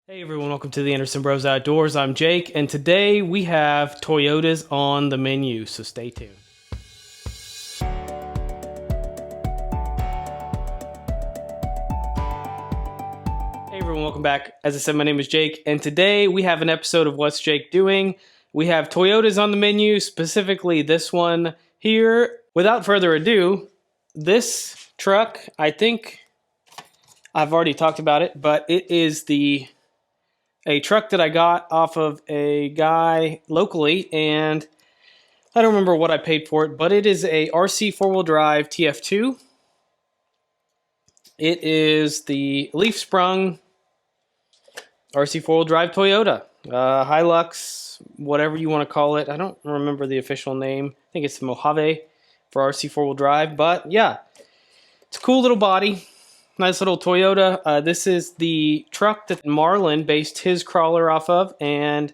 Hey everyone, welcome to the Anderson Bros Outdoors. I'm Jake, and today we have Toyotas on the menu, so stay tuned. Hey everyone, welcome back. As I said, my name is Jake, and today we have an episode of What's Jake Doing? We have Toyotas on the menu, specifically this one here. Without further ado, this truck, I think I've already talked about it, but it is a truck that I got off of a guy locally, and I don't remember what I paid for it, but it is a RC four-wheel drive TF2. It is the leaf sprung RC four-wheel drive Toyota. Hilux, whatever you want to call it. I don't remember the official name. I think it's the Mojave for RC four-wheel drive, but yeah, it's a cool little body. Nice little Toyota. This is the truck that Marlin based his crawler off of, and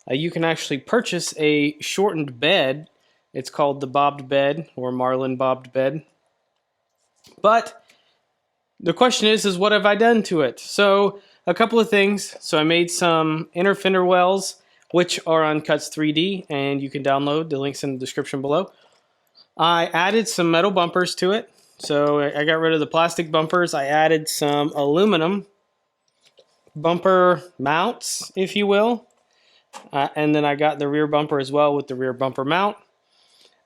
you can actually purchase a shortened bed. It's called the bobbed bed, or Marlin bobbed bed. But the question is what have I done to it? So a couple of things. So I made some inner fender wells, which are on Cuts 3D, and you can download. The link's in the description below. I added some metal bumpers to it. So I got rid of the plastic bumpers. I added some aluminum bumper mounts, if you will. And then I got the rear bumper as well with the rear bumper mount.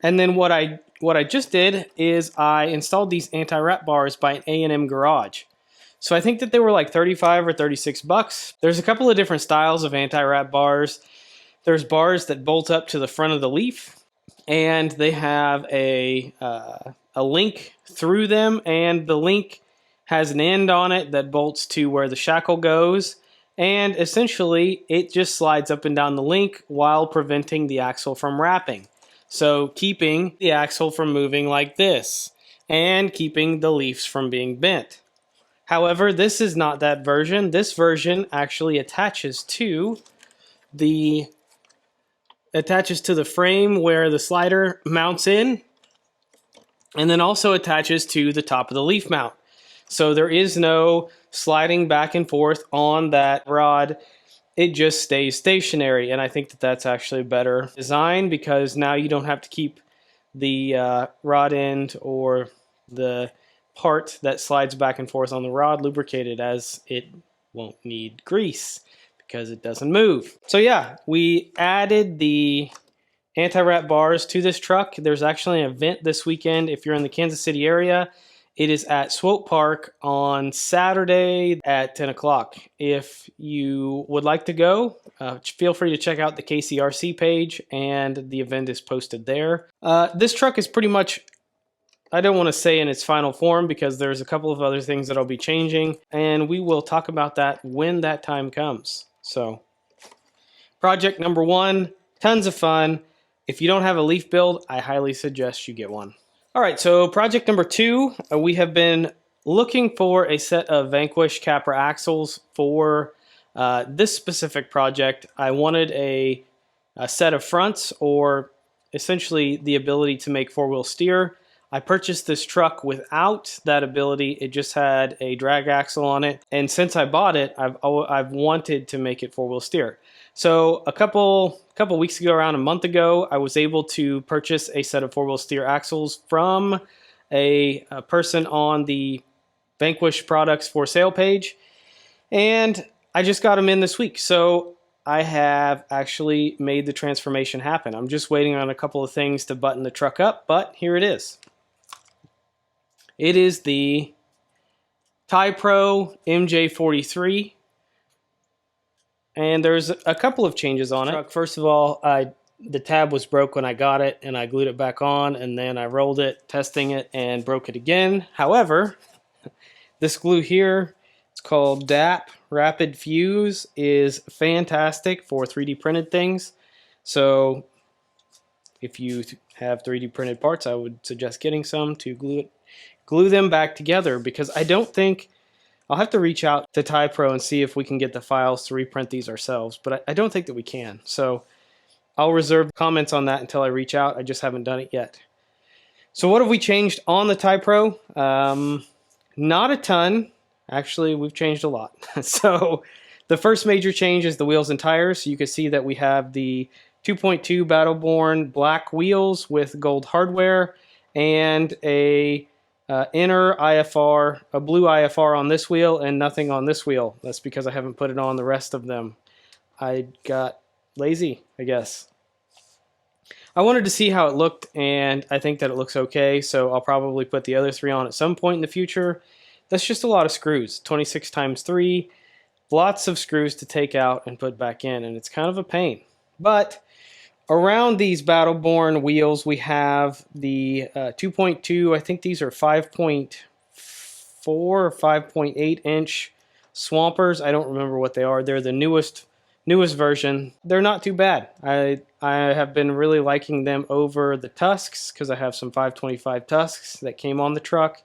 And then what I just did is I installed these anti-wrap bars by an A&M Garage. So I think that they were like 35 or 36 bucks. There's a couple of different styles of anti-wrap bars. There's bars that bolt up to the front of the leaf, and they have a link through them, and the link has an end on it that bolts to where the shackle goes, and essentially it just slides up and down the link while preventing the axle from wrapping. So keeping the axle from moving like this and keeping the leaves from being bent. However, this is not that version. This version actually attaches to the frame where the slider mounts in, and then also attaches to the top of the leaf mount. So there is no sliding back and forth on that rod. It just stays stationary, and I think that that's actually a better design, because now you don't have to keep the rod end or the part that slides back and forth on the rod lubricated, as it won't need grease because it doesn't move. So yeah, we added the anti-wrap bars to this truck. There's actually an event this weekend if you're in the Kansas City area. It is at Swope Park on Saturday at 10 o'clock. If you would like to go, feel free to check out the KCRC page, and the event is posted there. This truck is pretty much, I don't want to say in its final form, because there's a couple of other things that I'll be changing, and we will talk about that when that time comes. So, project number one, tons of fun. If you don't have a leaf build, I highly suggest you get one. All right, so project number two, we have been looking for a set of Vanquish Capra axles for this specific project. I wanted a set of fronts, or essentially the ability to make four-wheel steer. I purchased this truck without that ability. It just had a drag axle on it, and since I bought it, I've wanted to make it four-wheel steer. So a couple weeks ago, around a month ago, I was able to purchase a set of four-wheel steer axles from a person on the Vanquish Products for Sale page, and I just got them in this week. So I have actually made the transformation happen. I'm just waiting on a couple of things to button the truck up, but here it is. It is the Pro Mj43. And there's a couple of changes on it. First of all, the tab was broke when I got it, and I glued it back on, and then I rolled it, testing it, and broke it again. However, this glue here, it's called DAP Rapid Fuse, is fantastic for 3D printed things. So if you have 3D printed parts, I would suggest getting some to glue them back together, because I don't think, I'll have to reach out to Pro and see if we can get the files to reprint these ourselves, but I don't think that we can. So I'll reserve comments on that until I reach out. I just haven't done it yet. So what have we changed on the Pro? Not a ton. Actually, we've changed a lot. So The first major change is the wheels and tires. You can see that we have the 2.2 Battleborn black wheels with gold hardware and a inner IFR, a blue IFR on this wheel and nothing on this wheel. That's because I haven't put it on the rest of them. I got lazy, I guess. I wanted to see how it looked, and I think that it looks okay, so I'll probably put the other three on at some point in the future. That's just a lot of screws, 26 times 3, lots of screws to take out and put back in, and it's kind of a pain. But around these Battleborn wheels, we have the 2.2, I think these are 5.4 or 5.8 inch Swampers. I don't remember what they are. They're the newest version. They're not too bad. I have been really liking them over the Tusks because I have some 525 Tusks that came on the truck,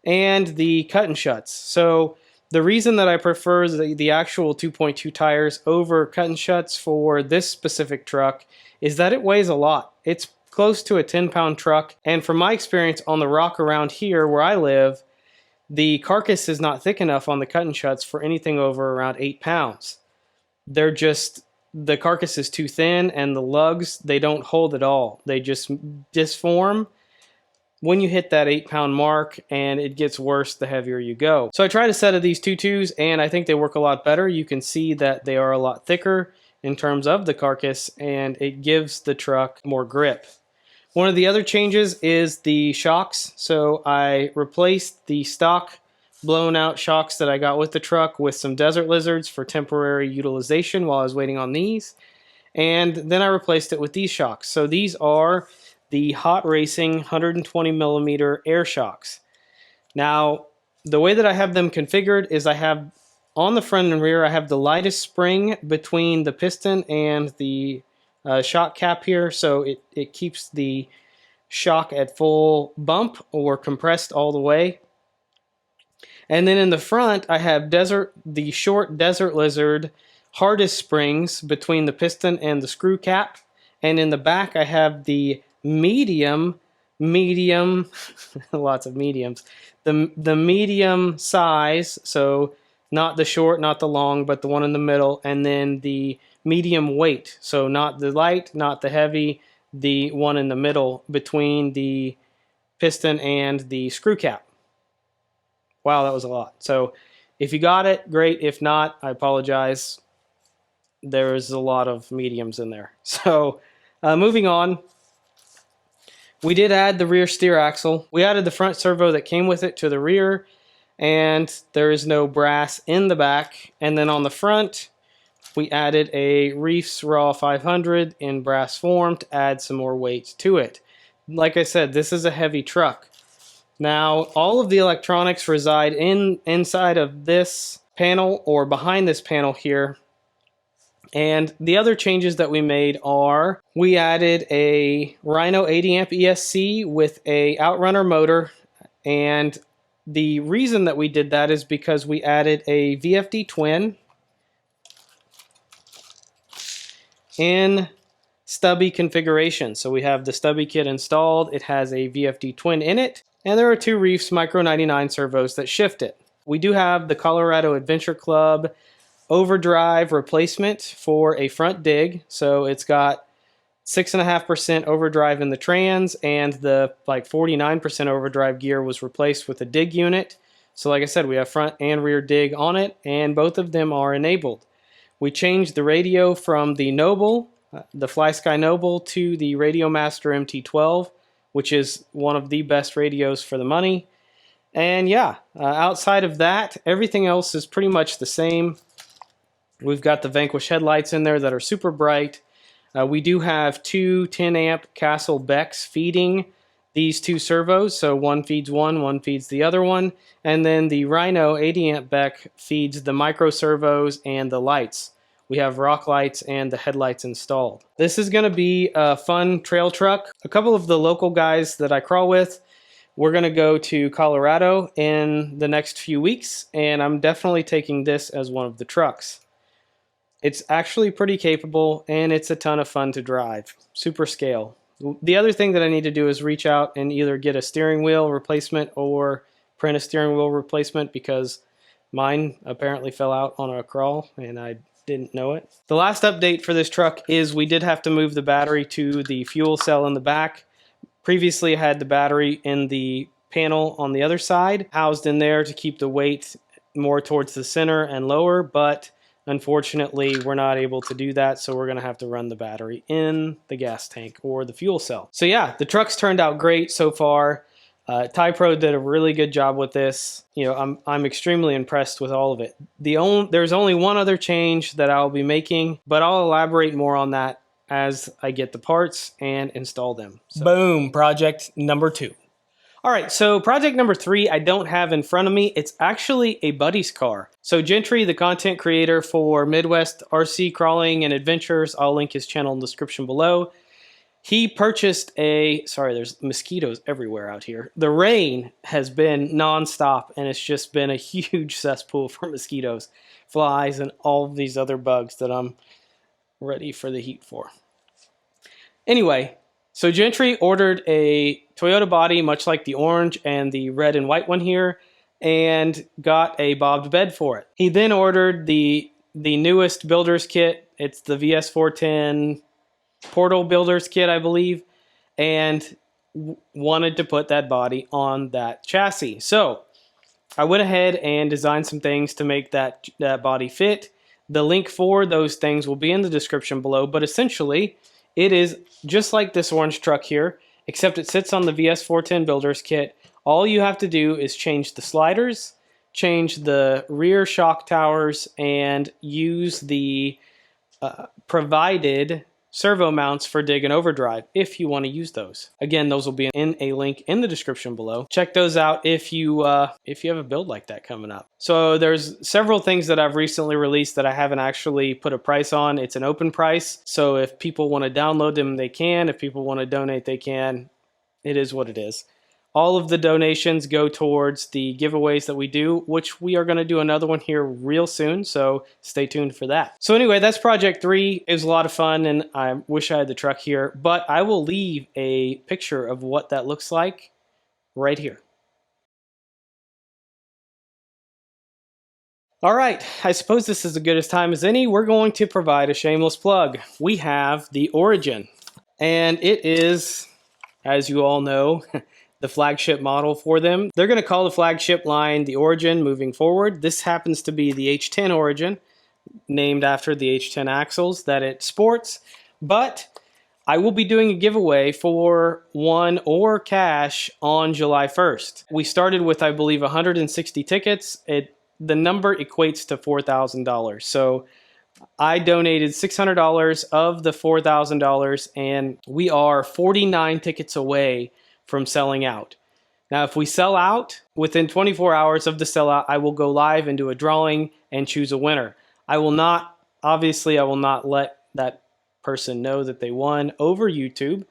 and the cut and shuts. So the reason that I prefer the actual 2.2 tires over cut and shuts for this specific truck is that it weighs a lot. It's close to a 10-pound truck, and from my experience on the rock around here where I live, the carcass is not thick enough on the cut and shuts for anything over around 8 pounds. The carcass is too thin, and the lugs, they don't hold at all. They just disform when you hit that 8-pound mark, and it gets worse the heavier you go. So I tried a set of these 2.2s, and I think they work a lot better. You can see that they are a lot thicker in terms of the carcass, and it gives the truck more grip. One of the other changes is the shocks. So I replaced the stock blown out shocks that I got with the truck with some Desert Lizards for temporary utilization while I was waiting on these. And then I replaced it with these shocks. So these are the Hot Racing 120 millimeter air shocks. Now, the way that I have them configured is I have on the front and rear, I have the lightest spring between the piston and the shock cap here. So it keeps the shock at full bump or compressed all the way. And then in the front, I have the short Desert Lizard hardest springs between the piston and the screw cap. And in the back, I have the medium, lots of mediums, the medium size, so not the short, not the long, but the one in the middle, and then the medium weight, so not the light, not the heavy, the one in the middle between the piston and the screw cap. Wow, that was a lot. So if you got it, great. If not, I apologize. There's a lot of mediums in there. So moving on, we did add the rear steer axle. We added the front servo that came with it to the rear, and there is no brass in the back. And then on the front, we added a Reefs Raw 500 in brass form to add some more weight to it. Like I said, this is a heavy truck. Now, all of the electronics reside inside of this panel or behind this panel here. And the other changes that we made are we added a Rhino 80 amp ESC with a Outrunner motor. And the reason that we did that is because we added a VFD twin in stubby configuration. So we have the stubby kit installed. It has a VFD twin in it. And there are two Reefs Micro 99 servos that shift it. We do have the Colorado Adventure Club overdrive replacement for a front dig. So it's got 6.5% overdrive in the trans, and the 49% overdrive gear was replaced with a dig unit. So like I said, we have front and rear dig on it, and both of them are enabled. We changed the radio from the Noble, the FlySky Noble, to the Radio Master MT12, which is one of the best radios for the money. And yeah, outside of that, everything else is pretty much the same. We've got the Vanquish headlights in there that are super bright. We do have two 10 amp Castle Becks feeding these two servos. So one feeds one feeds the other one. And then the Rhino 80 amp Beck feeds the micro servos and the lights. We have rock lights and the headlights installed. This is going to be a fun trail truck. A couple of the local guys that I crawl with, we're going to go to Colorado in the next few weeks, and I'm definitely taking this as one of the trucks. It's actually pretty capable, and it's a ton of fun to drive. Super scale. The other thing that I need to do is reach out and either get a steering wheel replacement or print a steering wheel replacement, because Mine apparently fell out on a crawl and I didn't know it. The last update for this truck is we did have to move the battery to the fuel cell in the back. Previously I had the battery in the panel on the other side, housed in there to keep the weight more towards the center and lower, but unfortunately we're not able to do that, so we're going to have to run the battery in the gas tank or the fuel cell. So yeah, the truck's turned out great so far. Typro did a really good job with this. You know, I'm extremely impressed with all of it. There's only one other change that I'll be making, but I'll elaborate more on that as I get the parts and install them. So. Boom, project number 2. All right, so project number 3 I don't have in front of me. It's actually a buddy's car. So Gentry, the content creator for Midwest RC Crawling and Adventures, I'll link his channel in the description below. He purchased sorry, there's mosquitoes everywhere out here. The rain has been nonstop, and it's just been a huge cesspool for mosquitoes, flies, and all of these other bugs that I'm ready for the heat for. Anyway, so Gentry ordered a Toyota body, much like the orange and the red and white one here, and got a bobbed bed for it. He then ordered the newest builder's kit. It's the VS410 Portal Builder's Kit, I believe, and wanted to put that body on that chassis. So I went ahead and designed some things to make that body fit. The link for those things will be in the description below, but essentially it is just like this orange truck here, except it sits on the VS410 Builder's Kit. All you have to do is change the sliders, change the rear shock towers, and use the provided servo mounts for dig and overdrive if you want to use those. Again, those will be in a link in the description below. Check those out if you have a build like that coming up. So there's several things that I've recently released that I haven't actually put a price on. It's an open price, so if people want to download them, they can. If people want to donate, they can. It is what it is. All of the donations go towards the giveaways that we do, which we are going to do another one here real soon, so stay tuned for that. So anyway, that's Project 3. It was a lot of fun, and I wish I had the truck here, but I will leave a picture of what that looks like right here. All right, I suppose this is as good a time as any. We're going to provide a shameless plug. We have the Origin, and it is, as you all know, the flagship model for them. They're going to call the flagship line the Origin moving forward. This happens to be the H10 Origin, named after the H10 axles that it sports. But I will be doing a giveaway for one or cash on July 1st. We started with, I believe, 160 tickets. The number equates to $4,000. So I donated $600 of the $4,000, and we are 49 tickets away from selling out. Now, if we sell out within 24 hours of the sellout, I will go live and do a drawing and choose a winner. Obviously, I will not let that person know that they won over YouTube,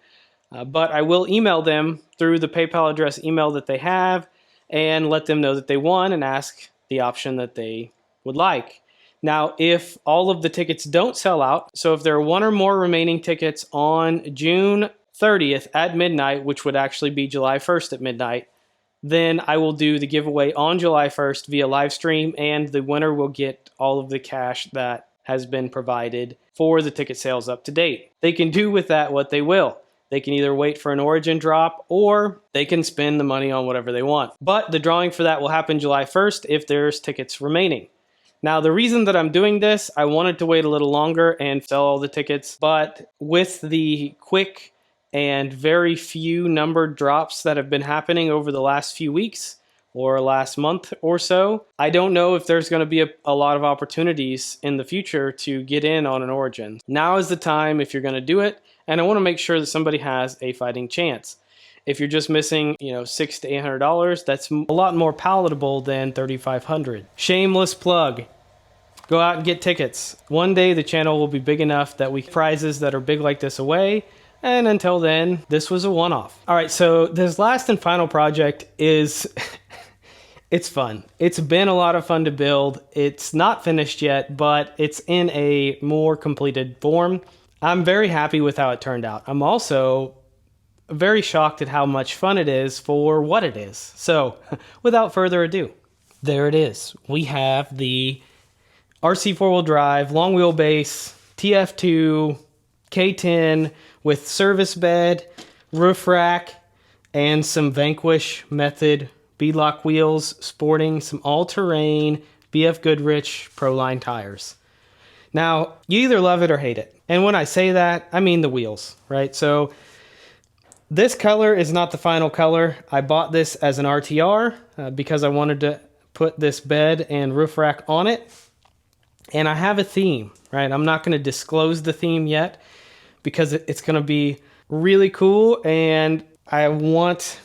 but I will email them through the PayPal address email that they have and let them know that they won and ask the option that they would like. Now, if all of the tickets don't sell out, so if there are one or more remaining tickets on June 30th at midnight, which would actually be July 1st at midnight, then I will do the giveaway on July 1st via live stream, and the winner will get all of the cash that has been provided for the ticket sales up to date. They can do with that what they will. They can either wait for an Origin drop, or they can spend the money on whatever they want. But the drawing for that will happen July 1st if there's tickets remaining. Now, the reason that I'm doing this, I wanted to wait a little longer and sell all the tickets, but with the quick and very few numbered drops that have been happening over the last few weeks or last month or so, I don't know if there's going to be a lot of opportunities in the future to get in on an Origin. Now is the time if you're going to do it, and I want to make sure that somebody has a fighting chance. If you're just missing, $600 to $800, that's a lot more palatable than $3,500. Shameless plug. Go out and get tickets. One day the channel will be big enough that we give prizes that are big like this away. And until then, this was a one-off. All right, so this last and final project is, it's fun. It's been a lot of fun to build. It's not finished yet, but it's in a more completed form. I'm very happy with how it turned out. I'm also very shocked at how much fun it is for what it is. So, without further ado, there it is. We have the RC four-wheel drive, long wheelbase, TF2, K10 with service bed, roof rack, and some Vanquish method beadlock wheels, sporting some all-terrain BF Goodrich Proline tires. Now, you either love it or hate it. And when I say that, I mean the wheels, right? So this color is not the final color. I bought this as an RTR because I wanted to put this bed and roof rack on it. And I have a theme, right? I'm not going to disclose the theme yet because it's going to be really cool, and I want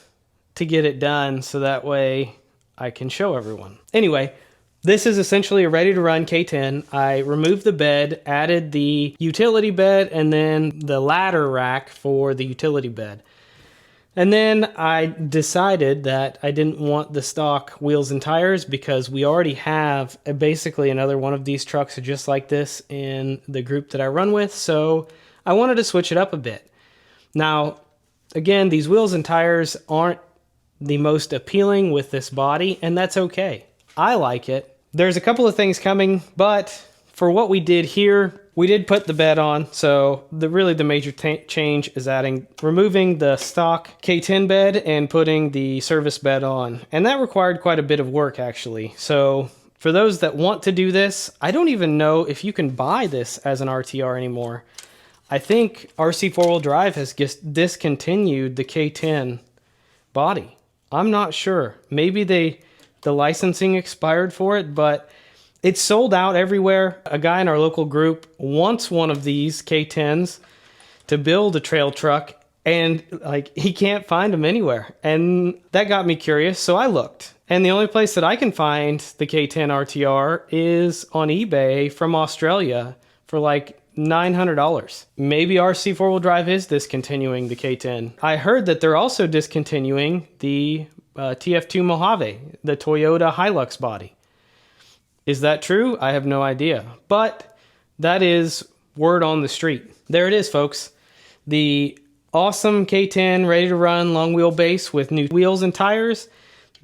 to get it done so that way I can show everyone. Anyway, this is essentially a ready-to-run K10. I removed the bed, added the utility bed, and then the ladder rack for the utility bed. And then I decided that I didn't want the stock wheels and tires because we already have basically another one of these trucks just like this in the group that I run with, so I wanted to switch it up a bit. Now, again, these wheels and tires aren't the most appealing with this body, and that's okay. I like it. There's a couple of things coming, but for what we did here, we did put the bed on, so really the major change is removing the stock K10 bed and putting the service bed on. And that required quite a bit of work, actually. So for those that want to do this, I don't even know if you can buy this as an RTR anymore. I think RC four-wheel drive has just discontinued the K10 body. I'm not sure. Maybe the licensing expired for it, but it's sold out everywhere. A guy in our local group wants one of these K10s to build a trail truck, and he can't find them anywhere. And that got me curious, so I looked. And the only place that I can find the K10 RTR is on eBay from Australia for like $900. Maybe RC four-wheel drive is discontinuing the K10. I heard that they're also discontinuing the TF2 Mojave, the Toyota Hilux body. Is that true? I have no idea. But that is word on the street. There it is, folks. The awesome K10 ready to run long wheelbase with new wheels and tires,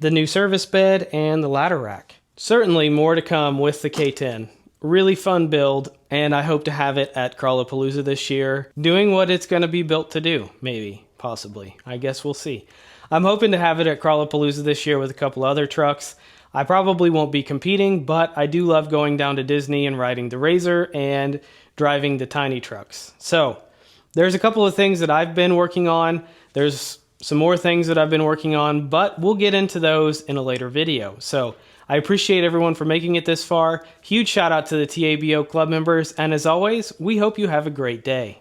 the new service bed, and the ladder rack. Certainly more to come with the K10. Really fun build, and I hope to have it at Crawlapalooza this year, doing what it's going to be built to do. Maybe, possibly. I guess we'll see. I'm hoping to have it at Crawlapalooza this year with a couple other trucks. I probably won't be competing, but I do love going down to Disney and riding the Razor and driving the tiny trucks. So there's a couple of things that I've been working on. There's some more things that I've been working on, but we'll get into those in a later video. So I appreciate everyone for making it this far. Huge shout out to the TABO club members, and as always, we hope you have a great day.